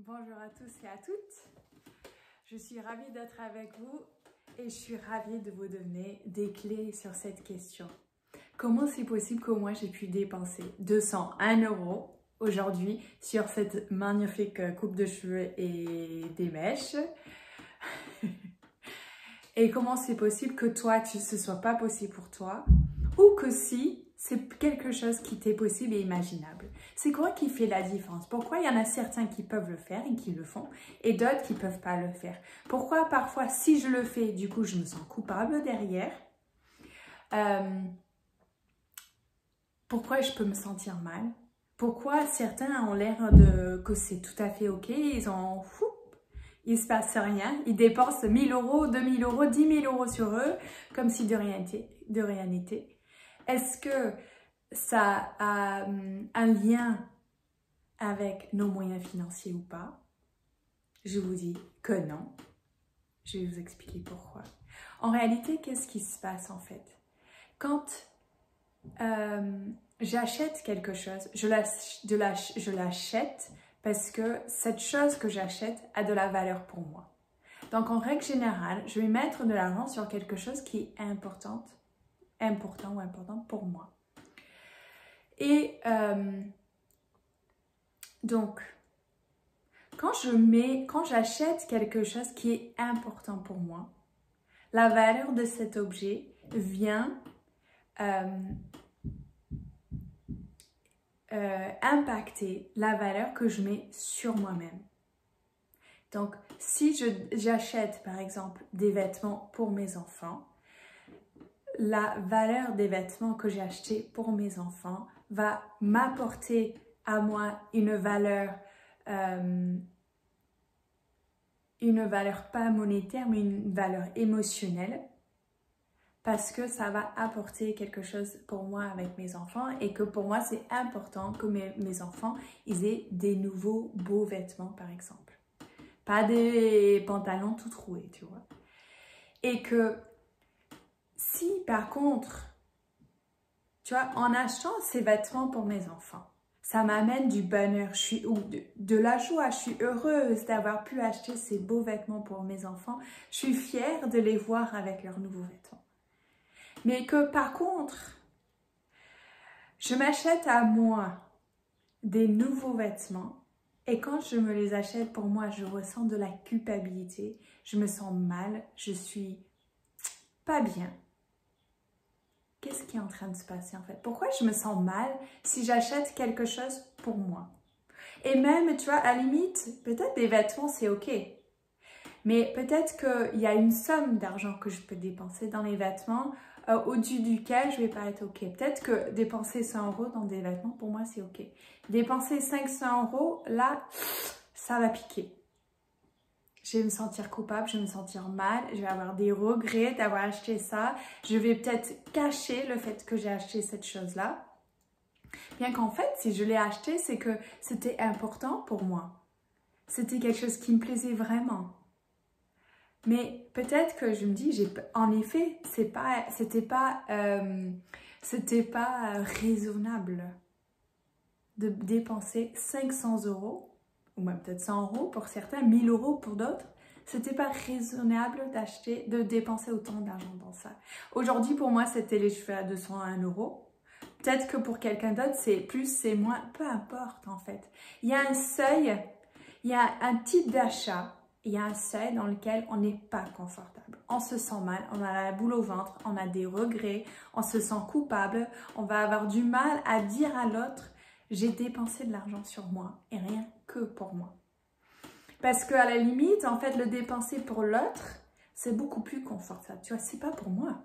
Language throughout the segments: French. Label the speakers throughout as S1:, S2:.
S1: Bonjour à tous et à toutes. Je suis ravie d'être avec vous et je suis ravie de vous donner des clés sur cette question. Comment c'est possible que moi j'ai pu dépenser 201 € aujourd'hui sur cette magnifique coupe de cheveux et des mèches? Et comment c'est possible que toi, ce soit pas possible pour toi? Ou que si, c'est quelque chose qui t'est possible et imaginable. C'est quoi qui fait la différence? Pourquoi il y en a certains qui peuvent le faire et qui le font et d'autres qui ne peuvent pas le faire? Pourquoi parfois si je le fais, du coup je me sens coupable derrière? Pourquoi je peux me sentir mal? Pourquoi certains ont l'air que c'est tout à fait ok, ils en foutent? Il ne se passe rien, ils dépensent 1000 €, 2000 €, 10 000 € sur eux, comme si de rien n'était. Est-ce que ça a un lien avec nos moyens financiers ou pas? Je vous dis que non. Je vais vous expliquer pourquoi. En réalité, qu'est-ce qui se passe en fait? Quand j'achète quelque chose, je l'achète parce que cette chose que j'achète a de la valeur pour moi. Donc en règle générale, je vais mettre de l'argent sur quelque chose qui est important pour moi. Et donc, quand j'achète quelque chose qui est important pour moi, la valeur de cet objet vient impacter la valeur que je mets sur moi-même. Donc, si j'achète par exemple des vêtements pour mes enfants, la valeur des vêtements que j'ai achetés pour mes enfants va m'apporter à moi une valeur pas monétaire, mais une valeur émotionnelle, parce que ça va apporter quelque chose pour moi avec mes enfants et que pour moi, c'est important que mes enfants ils aient des nouveaux beaux vêtements, par exemple. Pas des pantalons tout troués, tu vois. Et que si, par contre, tu vois, en achetant ces vêtements pour mes enfants, ça m'amène du bonheur, de la joie, je suis heureuse d'avoir pu acheter ces beaux vêtements pour mes enfants. Je suis fière de les voir avec leurs nouveaux vêtements. Mais que par contre, je m'achète à moi des nouveaux vêtements et quand je me les achète pour moi, je ressens de la culpabilité, je me sens mal, je suis pas bien. Qu'est-ce qui est en train de se passer en fait? Pourquoi je me sens mal si j'achète quelque chose pour moi? Et même, tu vois, à la limite, peut-être des vêtements, c'est ok. Mais peut-être qu'il y a une somme d'argent que je peux dépenser dans les vêtements au-dessus duquel je vais pas être ok. Peut-être que dépenser 100 € dans des vêtements, pour moi, c'est ok. Dépenser 500 €, là, ça va piquer. Je vais me sentir coupable, je vais me sentir mal, je vais avoir des regrets d'avoir acheté ça. Je vais peut-être cacher le fait que j'ai acheté cette chose-là. Bien qu'en fait, si je l'ai acheté, c'est que c'était important pour moi. C'était quelque chose qui me plaisait vraiment. Mais peut-être que je me dis, en effet, c'était pas raisonnable de dépenser 500 € ou même peut-être 100 € pour certains, 1000 € pour d'autres. C'était pas raisonnable de dépenser autant d'argent dans ça. Aujourd'hui, pour moi, c'était les cheveux à 201 €. Peut-être que pour quelqu'un d'autre, c'est plus, c'est moins, peu importe en fait. Il y a un seuil, il y a un type d'achat, il y a un seuil dans lequel on n'est pas confortable. On se sent mal, on a la boule au ventre, on a des regrets, on se sent coupable, on va avoir du mal à dire à l'autre « j'ai dépensé de l'argent sur moi et rien que pour moi ». Parce qu'à la limite, en fait, le dépenser pour l'autre, c'est beaucoup plus confortable. Tu vois, c'est pas pour moi.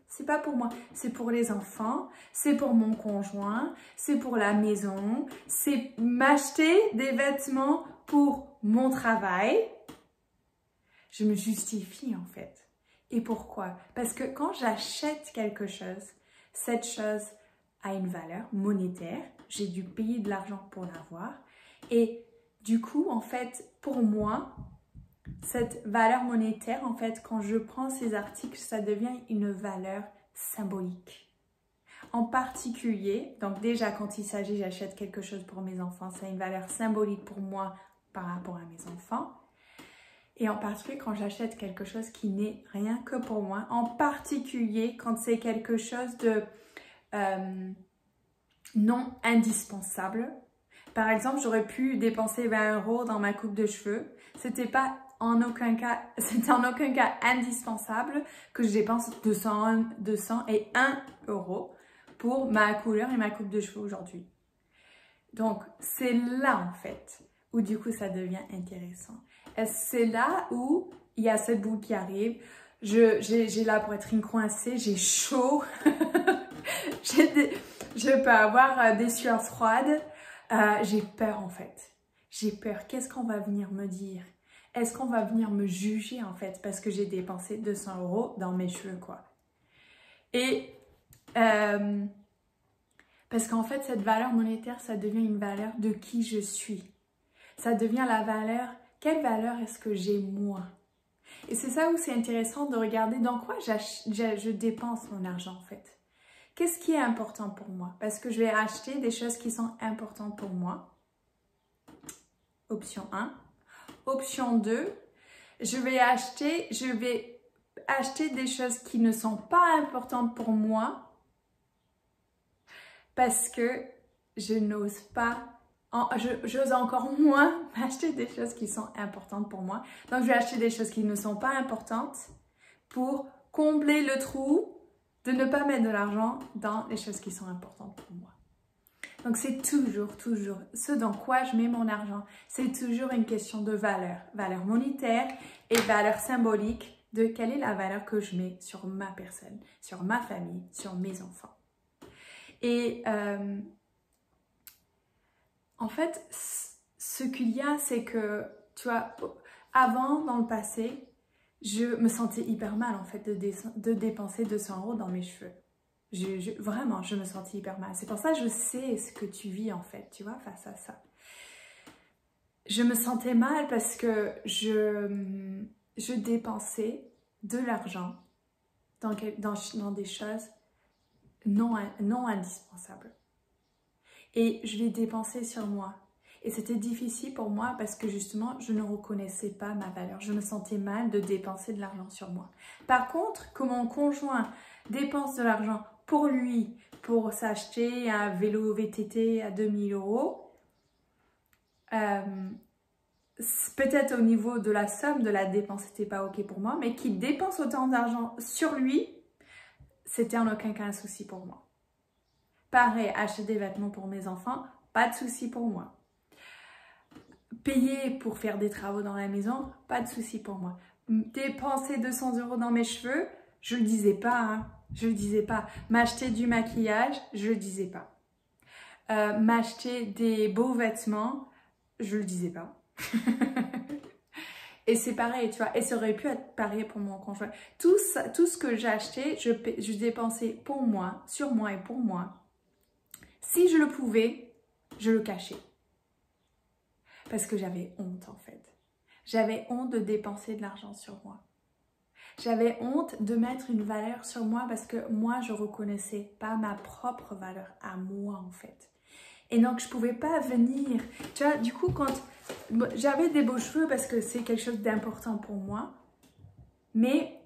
S1: C'est pas pour moi. C'est pour les enfants, c'est pour mon conjoint, c'est pour la maison, c'est m'acheter des vêtements pour mon travail. Je me justifie en fait. Et pourquoi? Parce que quand j'achète quelque chose, cette chose a une valeur monétaire. J'ai dû payer de l'argent pour l'avoir. Et du coup, en fait, pour moi, cette valeur monétaire, en fait, quand je prends ces articles, ça devient une valeur symbolique. En particulier, donc déjà quand il s'agit, j'achète quelque chose pour mes enfants, c'est une valeur symbolique pour moi par rapport à mes enfants. Et en particulier quand j'achète quelque chose qui n'est rien que pour moi, en particulier quand c'est quelque chose de non indispensable. Par exemple, j'aurais pu dépenser 20 € dans ma coupe de cheveux. C'était en aucun cas indispensable que je dépense 201 € pour ma couleur et ma coupe de cheveux aujourd'hui. Donc, c'est là en fait où du coup ça devient intéressant. C'est là où il y a cette boule qui arrive. J'ai la poitrine coincée, j'ai chaud. Je peux avoir des sueurs froides. J'ai peur en fait. J'ai peur. Qu'est-ce qu'on va venir me dire? Est-ce qu'on va venir me juger en fait parce que j'ai dépensé 200 € dans mes cheveux quoi? Et parce qu'en fait cette valeur monétaire ça devient une valeur de qui je suis. Ça devient la valeur, quelle valeur est-ce que j'ai moi? Et c'est ça où c'est intéressant de regarder dans quoi je dépense mon argent en fait. Qu'est-ce qui est important pour moi? Parce que je vais acheter des choses qui sont importantes pour moi. Option 1. Option 2, je vais acheter des choses qui ne sont pas importantes pour moi parce que je n'ose pas, j'ose encore moins acheter des choses qui sont importantes pour moi. Donc, je vais acheter des choses qui ne sont pas importantes pour combler le trou de ne pas mettre de l'argent dans les choses qui sont importantes pour moi. Donc, c'est toujours ce dans quoi je mets mon argent. C'est toujours une question de valeur. Valeur monétaire et valeur symbolique de quelle est la valeur que je mets sur ma personne, sur ma famille, sur mes enfants. Et en fait, ce qu'il y a, c'est que, tu vois, avant, dans le passé, je me sentais hyper mal en fait de dépenser 200 € dans mes cheveux. Vraiment, je me sentais hyper mal. C'est pour ça que je sais ce que tu vis en fait, tu vois, face à ça. Je me sentais mal parce que je dépensais de l'argent dans des choses non indispensables. Et je l'ai dépensé sur moi. Et c'était difficile pour moi parce que justement, je ne reconnaissais pas ma valeur. Je me sentais mal de dépenser de l'argent sur moi. Par contre, que mon conjoint dépense de l'argent pour lui, pour s'acheter un vélo VTT à 2000 €, peut-être au niveau de la somme de la dépense, c'était pas ok pour moi, mais qu'il dépense autant d'argent sur lui, c'était en aucun cas un souci pour moi. Pareil, acheter des vêtements pour mes enfants, pas de souci pour moi. Payer pour faire des travaux dans la maison, pas de souci pour moi. Dépenser 200 € dans mes cheveux, je le disais pas, hein. Je le disais pas. M'acheter du maquillage, je le disais pas. M'acheter des beaux vêtements, je le disais pas. Et c'est pareil, tu vois. Et ça aurait pu être pareil pour mon conjoint. Tout ce que j'ai acheté, je dépensais pour moi, sur moi et pour moi. Si je le pouvais, je le cachais. Parce que j'avais honte en fait. J'avais honte de dépenser de l'argent sur moi. J'avais honte de mettre une valeur sur moi parce que moi, je ne reconnaissais pas ma propre valeur à moi en fait. Et donc, je ne pouvais pas venir. Tu vois, du coup, quand j'avais des beaux cheveux parce que c'est quelque chose d'important pour moi, mais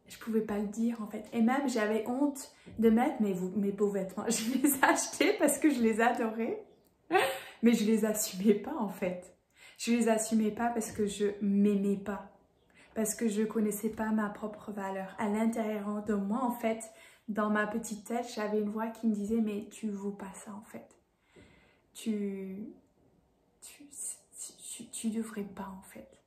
S1: je ne pouvais pas le dire en fait. Et même, j'avais honte de mettre mes beaux vêtements. Je les ai achetés parce que je les adorais, mais je ne les assumais pas en fait. Je ne les assumais pas parce que je m'aimais pas. Parce que je ne connaissais pas ma propre valeur. À l'intérieur de moi, en fait, dans ma petite tête, j'avais une voix qui me disait « Mais tu ne vaux pas ça, en fait. Tu devrais pas, en fait.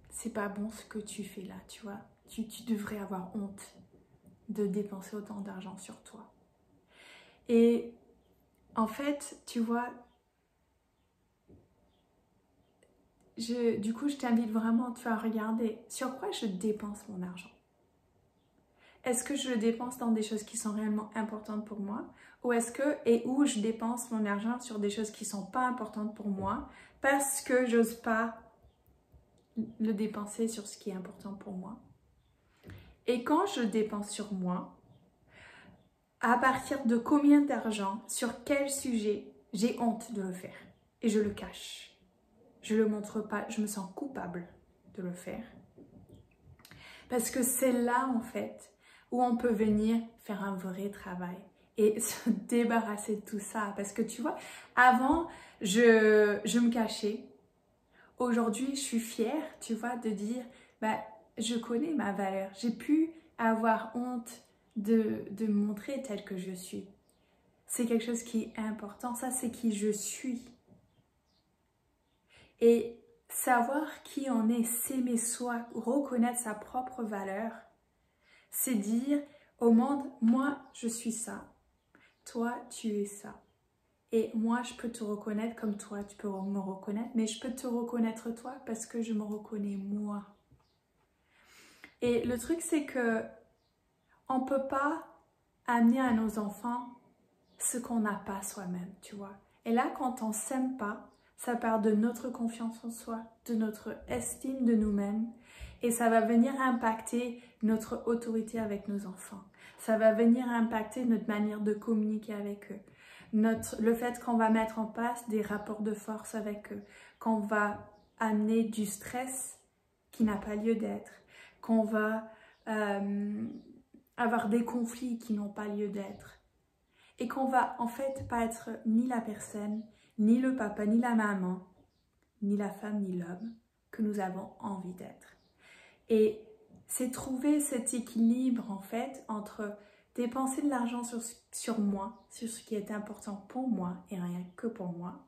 S1: C'est pas bon ce que tu fais là, tu vois. Tu devrais avoir honte de dépenser autant d'argent sur toi. » Et en fait, tu vois... Du coup, je t'invite vraiment à regarder sur quoi je dépense mon argent. Est-ce que je le dépense dans des choses qui sont réellement importantes pour moi? Ou est-ce que, et où je dépense mon argent sur des choses qui ne sont pas importantes pour moi parce que j'ose pas le dépenser sur ce qui est important pour moi? Et quand je dépense sur moi, à partir de combien d'argent, sur quel sujet, j'ai honte de le faire. Et je le cache. Je ne le montre pas, je me sens coupable de le faire. Parce que c'est là, en fait, où on peut venir faire un vrai travail et se débarrasser de tout ça. Parce que tu vois, avant, je me cachais. Aujourd'hui, je suis fière, tu vois, de dire, bah, je connais ma valeur. J'ai pu avoir honte de me montrer telle que je suis. C'est quelque chose qui est important. Ça, c'est qui je suis. Et savoir qui on est, s'aimer soi, reconnaître sa propre valeur, c'est dire au monde, moi, je suis ça. Toi, tu es ça. Et moi, je peux te reconnaître comme toi, tu peux me reconnaître, mais je peux te reconnaître toi parce que je me reconnais moi. Et le truc, c'est que on ne peut pas amener à nos enfants ce qu'on n'a pas soi-même, tu vois. Et là, quand on ne s'aime pas, ça part de notre confiance en soi, de notre estime de nous-mêmes, et ça va venir impacter notre autorité avec nos enfants. Ça va venir impacter notre manière de communiquer avec eux. Le fait qu'on va mettre en place des rapports de force avec eux, qu'on va amener du stress qui n'a pas lieu d'être, qu'on va avoir des conflits qui n'ont pas lieu d'être. Et qu'on va en fait pas être ni la personne, ni le papa, ni la maman, ni la femme, ni l'homme que nous avons envie d'être. Et c'est trouver cet équilibre en fait entre dépenser de l'argent sur moi, sur ce qui est important pour moi et rien que pour moi,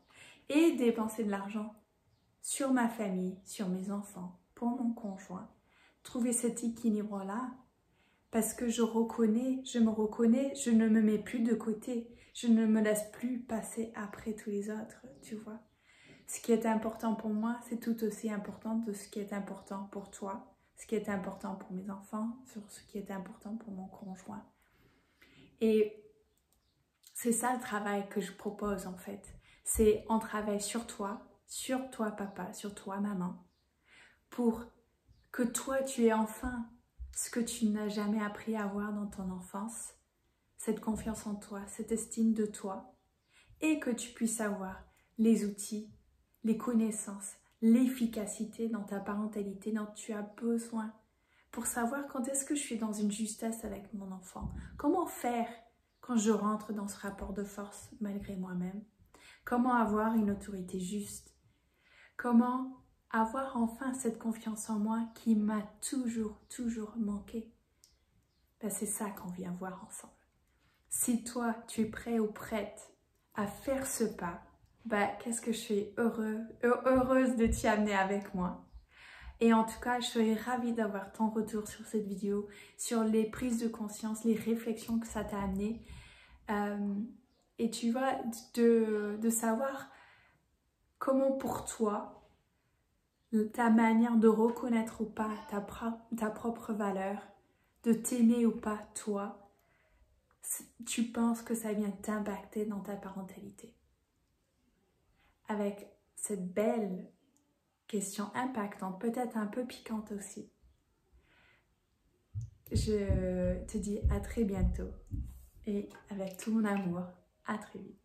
S1: et dépenser de l'argent sur ma famille, sur mes enfants, pour mon conjoint. Trouver cet équilibre-là. Parce que je me reconnais, je ne me mets plus de côté. Je ne me laisse plus passer après tous les autres, tu vois. Ce qui est important pour moi, c'est tout aussi important de ce qui est important pour toi, ce qui est important pour mes enfants, sur ce qui est important pour mon conjoint. Et c'est ça le travail que je propose en fait. C'est on travaille sur toi papa, sur toi maman, pour que toi tu aies enfin ce que tu n'as jamais appris à avoir dans ton enfance, cette confiance en toi, cette estime de toi, et que tu puisses avoir les outils, les connaissances, l'efficacité dans ta parentalité dont tu as besoin pour savoir quand est-ce que je suis dans une justesse avec mon enfant. Comment faire quand je rentre dans ce rapport de force malgré moi-même? Comment avoir une autorité juste? Comment avoir enfin cette confiance en moi qui m'a toujours manqué? Ben, c'est ça qu'on vient voir ensemble. Si toi, tu es prêt ou prête à faire ce pas, ben, qu'est-ce que je suis heureuse de t'y amener avec moi. Et en tout cas, je serais ravie d'avoir ton retour sur cette vidéo, sur les prises de conscience, les réflexions que ça t'a amené. Et tu vois, de savoir comment pour toi, ta manière de reconnaître ou pas ta propre valeur, de t'aimer ou pas toi, tu penses que ça vient t'impacter dans ta parentalité. Avec cette belle question impactante, peut-être un peu piquante aussi. Je te dis à très bientôt et avec tout mon amour, à très vite.